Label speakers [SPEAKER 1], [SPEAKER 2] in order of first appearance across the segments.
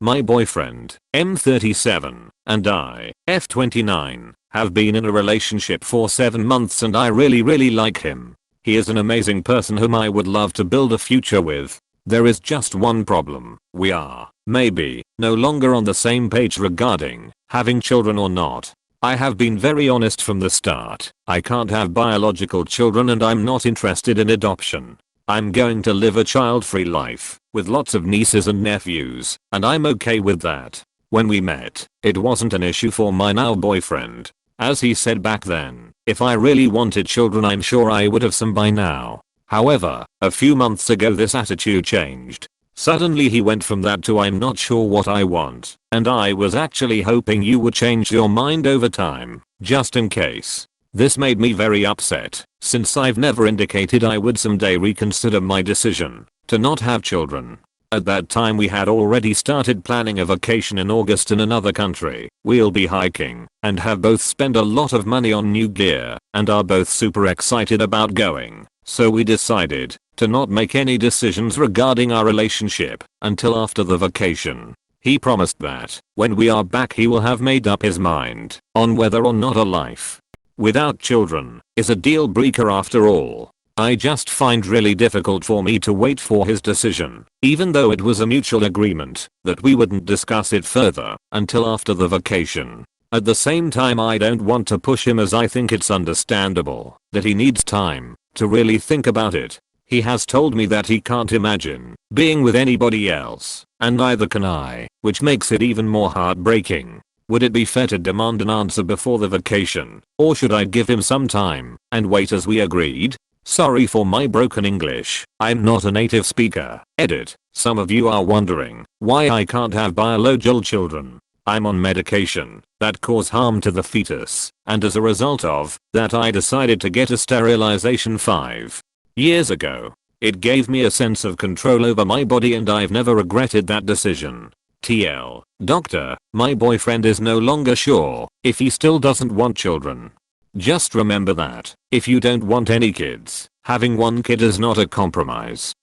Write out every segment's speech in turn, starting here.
[SPEAKER 1] My boyfriend, M37, and I, F29, have been in a relationship for 7 months and I really like him. He is an amazing person whom I would love to build a future with. There is just one problem. We are, maybe, no longer on the same page regarding having children or not. I have been very honest from the start. I can't have biological children and I'm not interested in adoption. I'm going to live a child-free life with lots of nieces and nephews, and I'm okay with that. When we met, it wasn't an issue for my now boyfriend. As he said back then, if I really wanted children I'm sure I would have some by now. However, a few months ago this attitude changed. Suddenly he went from that to I'm not sure what I want, and I was actually hoping you would change your mind over time, just in case. This made me very upset, since I've never indicated I would someday reconsider my decision to not have children. At that time we had already started planning a vacation in August in another country. We'll be hiking, and have both spent a lot of money on new gear, and are both super excited about going. So we decided to not make any decisions regarding our relationship until after the vacation. He promised that when we are back he will have made up his mind on whether or not a life without children is a deal breaker after all. I just find really difficult for me to wait for his decision, even though it was a mutual agreement that we wouldn't discuss it further until after the vacation. At the same time I don't want to push him as I think it's understandable that he needs time to really think about it. He has told me that he can't imagine being with anybody else, and neither can I, which makes it even more heartbreaking. Would it be fair to demand an answer before the vacation, or should I give him some time and wait as we agreed? Sorry for my broken English, I'm not a native speaker. Edit. Some of you are wondering why I can't have biological children. I'm on medication that cause harm to the fetus, and as a result of that I decided to get a sterilization 5 years ago. It gave me a sense of control over my body and I've never regretted that decision. TL. Doctor, my boyfriend is no longer sure if he still doesn't want children. Just remember that if you don't want any kids, having one kid is not a compromise.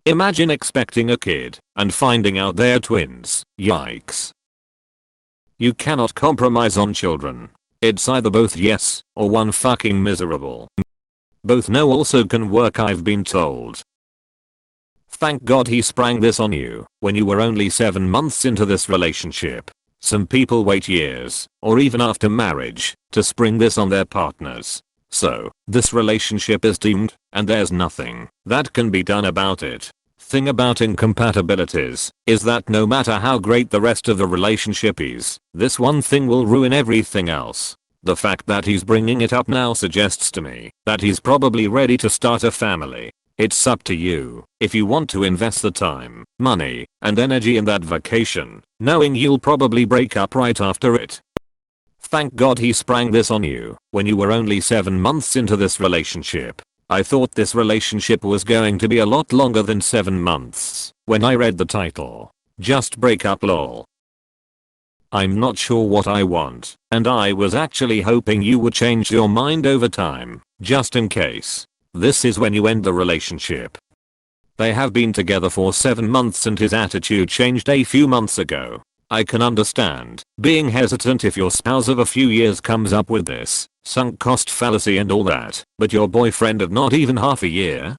[SPEAKER 1] Imagine expecting a kid and finding out they're twins. Yikes. You cannot compromise on children. It's either both yes or one fucking miserable. Both no also can work, I've been told. Thank God he sprang this on you when you were only 7 months into this relationship. Some people wait years, or even after marriage, to spring this on their partners. So, this relationship is doomed, and there's nothing that can be done about it. Thing about incompatibilities is that no matter how great the rest of the relationship is, this one thing will ruin everything else. The fact that he's bringing it up now suggests to me that he's probably ready to start a family. It's up to you if you want to invest the time, money, and energy in that vacation, knowing you'll probably break up right after it. Thank God he sprang this on you when you were only 7 months into this relationship. I thought this relationship was going to be a lot longer than 7 months when I read the title. Just break up lol. I'm not sure what I want, and I was actually hoping you would change your mind over time, just in case. This is when you end the relationship. They have been together for 7 months and his attitude changed a few months ago. I can understand being hesitant if your spouse of a few years comes up with this sunk cost fallacy and all that, but your boyfriend of not even half a year?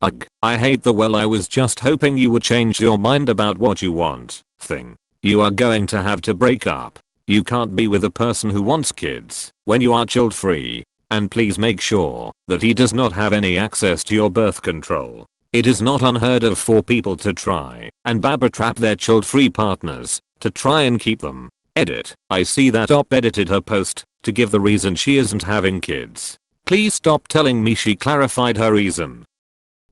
[SPEAKER 1] Ugh, I hate the well I was just hoping you would change your mind about what you want thing. You are going to have to break up. You can't be with a person who wants kids when you are child free. And please make sure that he does not have any access to your birth control. It is not unheard of for people to try and baba trap their child-free partners to try and keep them. Edit. I see that Op edited her post to give the reason she isn't having kids. Please stop telling me she clarified her reason.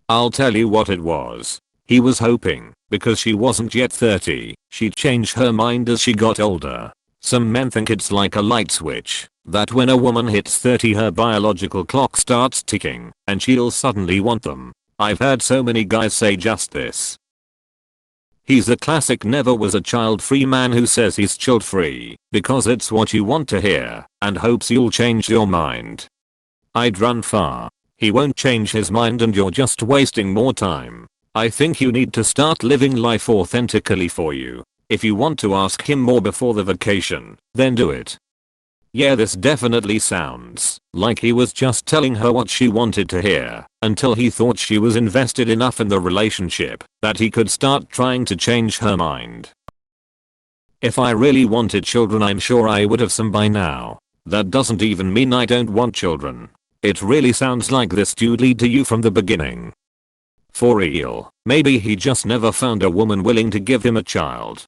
[SPEAKER 1] I'll tell you what it was. He was hoping, because she wasn't yet 30, she'd change her mind as she got older. Some men think it's like a light switch, that when a woman hits 30 her biological clock starts ticking, and she'll suddenly want them. I've heard so many guys say just this. He's a classic never was a child-free man who says he's child-free, because it's what you want to hear, and hopes you'll change your mind. I'd run far. He won't change his mind and you're just wasting more time. I think you need to start living life authentically for you. If you want to ask him more before the vacation, then do it. Yeah, this definitely sounds like he was just telling her what she wanted to hear until he thought she was invested enough in the relationship that he could start trying to change her mind. If I really wanted children, I'm sure I would have some by now. That doesn't even mean I don't want children. It really sounds like this dude lied to you from the beginning. For real, maybe he just never found a woman willing to give him a child.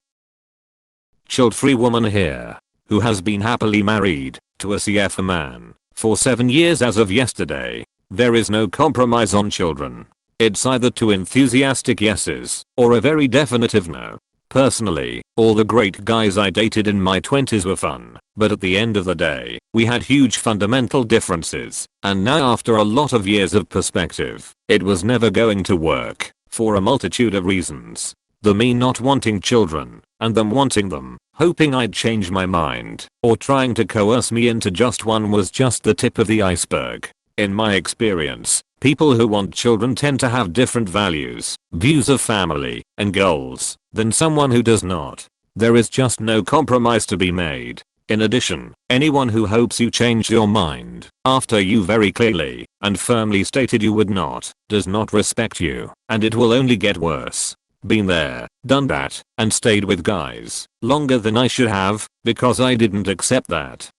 [SPEAKER 1] Child-free woman here, who has been happily married to a CF man for 7 years as of yesterday. There is no compromise on children. It's either two enthusiastic yeses or a very definitive no. Personally, all the great guys I dated in my 20s were fun, but at the end of the day, we had huge fundamental differences, and now after a lot of years of perspective, it was never going to work, for a multitude of reasons. The me not wanting children, and them wanting them, hoping I'd change my mind, or trying to coerce me into just one was just the tip of the iceberg. In my experience, people who want children tend to have different values, views of family, and goals than someone who does not. There is just no compromise to be made. In addition, anyone who hopes you change your mind after you very clearly and firmly stated you would not, does not respect you, and it will only get worse. Been there, done that, and stayed with guys longer than I should have because I didn't accept that.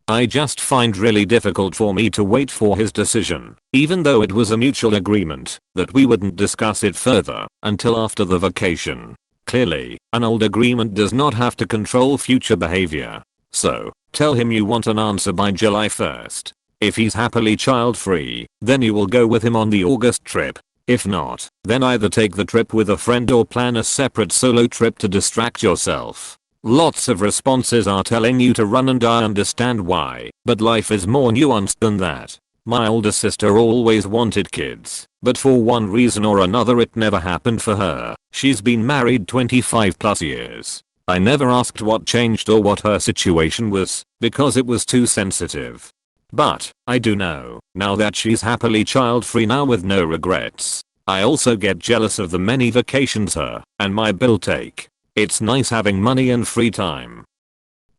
[SPEAKER 1] I just find really difficult for me to wait for his decision, even though it was a mutual agreement that we wouldn't discuss it further until after the vacation. Clearly, an old agreement does not have to control future behavior. So, tell him you want an answer by July 1st. If he's happily child-free, then you will go with him on the August trip. If not, then either take the trip with a friend or plan a separate solo trip to distract yourself. Lots of responses are telling you to run, and I understand why, but life is more nuanced than that. My older sister always wanted kids, but for one reason or another it never happened for her. She's been married 25 plus years. I never asked what changed or what her situation was, because it was too sensitive. But, I do know, now that she's happily child-free now with no regrets. I also get jealous of the many vacations her and my Bill take. It's nice having money and free time.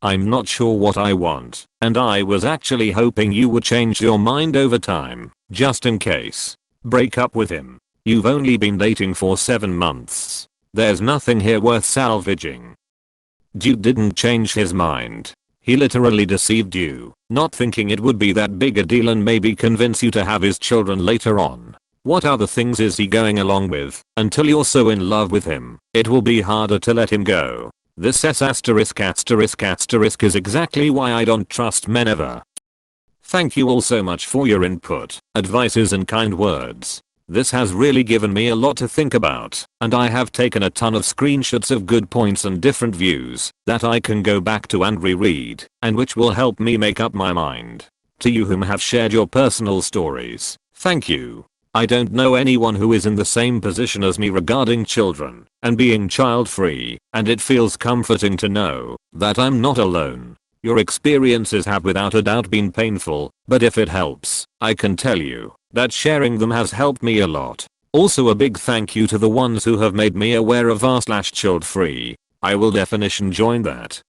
[SPEAKER 1] I'm not sure what I want, and I was actually hoping you would change your mind over time, just in case. Break up with him. You've only been dating for 7 months. There's nothing here worth salvaging. Dude didn't change his mind. He literally deceived you, not thinking it would be that big a deal and maybe convince you to have his children later on. What other things is he going along with? Until you're so in love with him, it will be harder to let him go. This S*** is exactly why I don't trust men ever. Thank you all so much for your input, advices and kind words. This has really given me a lot to think about, and I have taken a ton of screenshots of good points and different views that I can go back to and reread, and which will help me make up my mind. To you whom have shared your personal stories, thank you. I don't know anyone who is in the same position as me regarding children and being child-free, and it feels comforting to know that I'm not alone. Your experiences have without a doubt been painful, but if it helps, I can tell you that sharing them has helped me a lot. Also a big thank you to the ones who have made me aware of r/child-free. I will definition join that.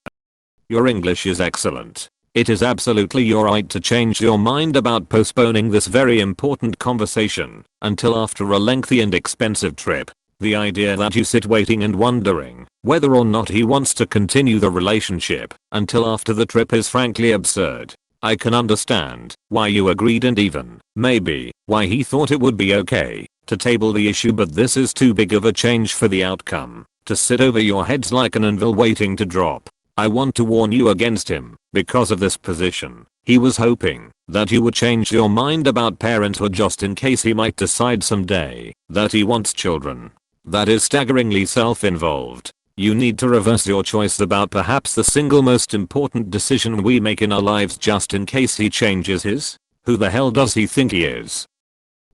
[SPEAKER 1] Your English is excellent. It is absolutely your right to change your mind about postponing this very important conversation until after a lengthy and expensive trip. The idea that you sit waiting and wondering whether or not he wants to continue the relationship until after the trip is frankly absurd. I can understand why you agreed and even, maybe, why he thought it would be okay to table the issue, but this is too big of a change for the outcome to sit over your heads like an anvil waiting to drop. I want to warn you against him because of this position. He was hoping that you would change your mind about parenthood just in case he might decide someday that he wants children. That is staggeringly self-involved. You need to reverse your choice about perhaps the single most important decision we make in our lives just in case he changes his. Who the hell does he think he is?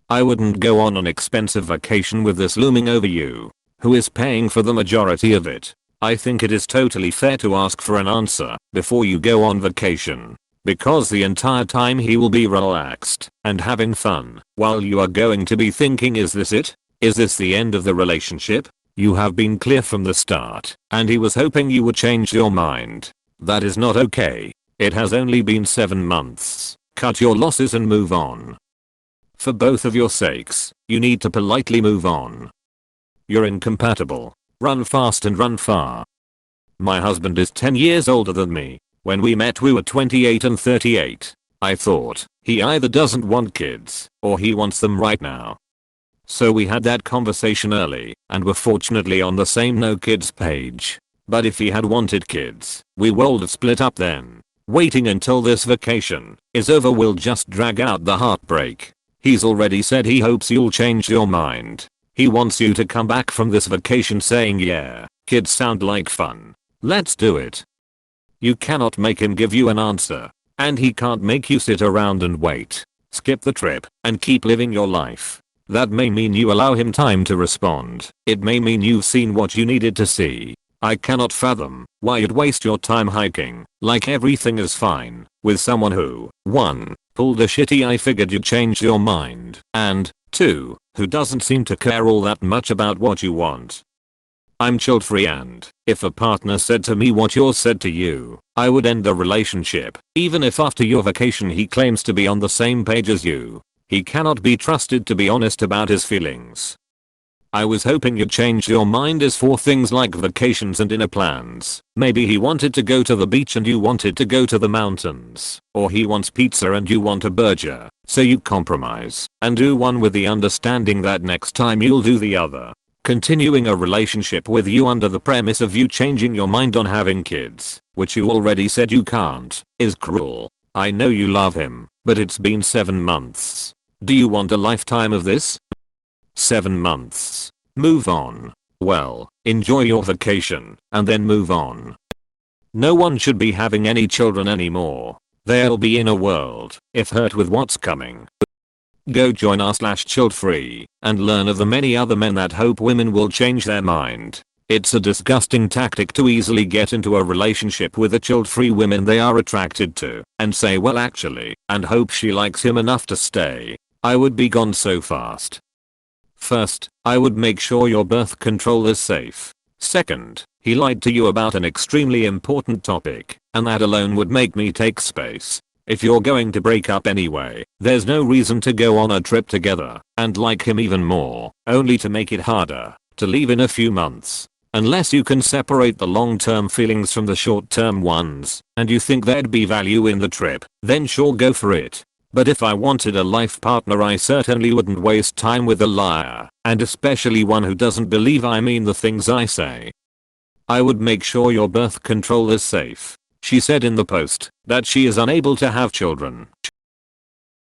[SPEAKER 1] I wouldn't go on an expensive vacation with this looming over you. Who is paying for the majority of it? I think it is totally fair to ask for an answer before you go on vacation. Because the entire time he will be relaxed and having fun, while you are going to be thinking, is this it? Is this the end of the relationship? You have been clear from the start, and he was hoping you would change your mind. That is not okay. It has only been 7 months. Cut your losses and move on. For both of your sakes, you need to politely move on. You're incompatible. Run fast and run far. My husband is 10 years older than me. When we met we were 28 and 38. I thought, he either doesn't want kids, or he wants them right now. So we had that conversation early, and were fortunately on the same no kids page. But if he had wanted kids, we would have split up then. Waiting until this vacation is over will just drag out the heartbreak. He's already said he hopes you'll change your mind. He wants you to come back from this vacation saying, yeah, kids sound like fun. Let's do it. You cannot make him give you an answer. And he can't make you sit around and wait. Skip the trip and keep living your life. That may mean you allow him time to respond. It may mean you've seen what you needed to see. I cannot fathom why you'd waste your time hiking like everything is fine with someone who 1. Pulled a shitty I figured you'd change your mind, and 2. Who doesn't seem to care all that much about what you want. I'm child free, and if a partner said to me what yours said to you, I would end the relationship, even if after your vacation he claims to be on the same page as you. He cannot be trusted to be honest about his feelings. I was hoping you'd change your mind as for things like vacations and dinner plans. Maybe he wanted to go to the beach and you wanted to go to the mountains. Or he wants pizza and you want a burger. So you compromise and do one with the understanding that next time you'll do the other. Continuing a relationship with you under the premise of you changing your mind on having kids, which you already said you can't, is cruel. I know you love him, but it's been 7 months. Do you want a lifetime of this? 7 months. Move on. Well, enjoy your vacation, and then move on. No one should be having any children anymore. They'll be in a world, if hurt with what's coming. Go join r/childfree, and learn of the many other men that hope women will change their mind. It's a disgusting tactic to easily get into a relationship with a child-free woman they are attracted to, and say well actually, and hope she likes him enough to stay. I would be gone so fast. First, I would make sure your birth control is safe. Second, he lied to you about an extremely important topic, and that alone would make me take space. If you're going to break up anyway, there's no reason to go on a trip together and like him even more, only to make it harder to leave in a few months. Unless you can separate the long-term feelings from the short-term ones, and you think there'd be value in the trip, then sure, go for it. But if I wanted a life partner, I certainly wouldn't waste time with a liar, and especially one who doesn't believe I mean the things I say. I would make sure your birth control is safe. She said in the post that she is unable to have children